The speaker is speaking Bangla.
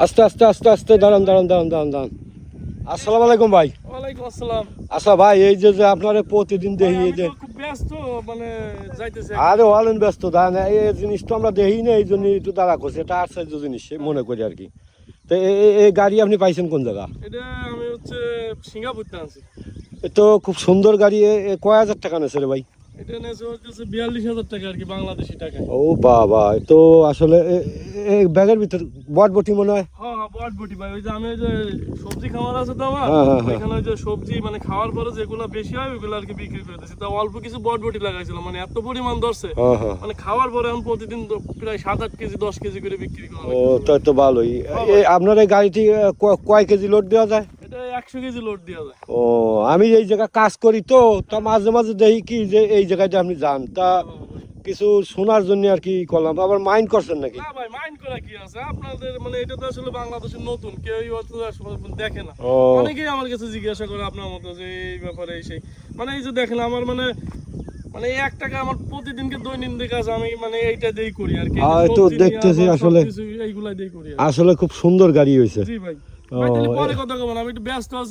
আস্তে আস্তে আস্তে আস্তে দাঁড়ান দাঁড়ান দাঁড়ান দাঁড়ান দাঁড়ান। আসসালামু আলাইকুম ভাই। ওয়ালাইকুম আসসালাম। আচ্ছা ভাই, এই যে যে আপনারা প্রতিদিন দেখি এই যে, খুব ব্যস্ত, মানে যাইতেছে। আরে হলেন ব্যস্ত দাঁড়ান, এই জিনিস তো আমরা দেখি না, এই জন্য একটু দাঁড়া করছি, এটা আশ্চর্য জিনিস মনে করি আর কি। তো এই গাড়ি আপনি পাইছেন কোন জায়গা? এটা আমি হচ্ছে সিঙ্গাপুর থেকে আনছি। এ তো খুব সুন্দর গাড়ি। এ কয় হাজার টাকা নেছে রে ভাই? এটা নেছে হচ্ছে 42,000 টাকা আর কি, বাংলাদেশি টাকা। ও বাবা, এ তো আসলে এই ব্যাগের ভিতর বটবটি মনে হয়। হ্যাঁ হ্যাঁ, বটবটি ভাই। ওই যে আমি ওই যে সবজি খামার আছে তো আমার, হ্যাঁ, হ্যাঁ, হ্যাঁ। ওইখানে ওই যে সবজি মানে খাওয়ার পরে যেগুলো বেশি হয় ওইগুলো আর কি বিক্রি করে দিচ্ছি। তা অল্প কিছু বটবটি লাগাইছিলাম, মানে এত পরিমাণ ধরছে, হ্যাঁ হ্যাঁ। মানে খাওয়ার পরে আমি প্রতিদিন তো প্রায় 7-8 কেজি 10 কেজি করে বিক্রি করা ও তাই তো ভালোই। আপনার এই গাড়িটি কয় কেজি লোড দেওয়া যায়? এটা 100 কেজি লোড দেওয়া যায়। ও, আমি এই জায়গায় কাজ করি তো, তা মাঝে মাঝে দেখি কি যে এই জায়গায় আপনি যান, তা কিছু শোনার জন্য আর কি করলাম। আবার মাইন্ড করছেন নাকি? না ভাই, মাইন্ড করা কি আছে আপনাদের, মানে এটা তো আসলে বাংলাদেশের নতুন, কেউই হয়তো আসলে দেখে না। ও অনেকেই আমার কাছে জিজ্ঞাসা করে আপনার মতো যে এই ব্যাপারে এই সেই, মানে এই যে দেখেন আমার মানে মানে এই 1 টাকা আমার প্রতিদিনকে দৈনন্দিন কাজ আমি মানে এইটা দিয়েই করি আর কি। তো দেখতেছি আসলে এইগুলাই দিয়েই করি। আসলে খুব সুন্দর গাড়ি হয়েছে। জি ভাই, ভাই তাহলে পরে কথা বলবো, আমি একটু ব্যস্ত আছি।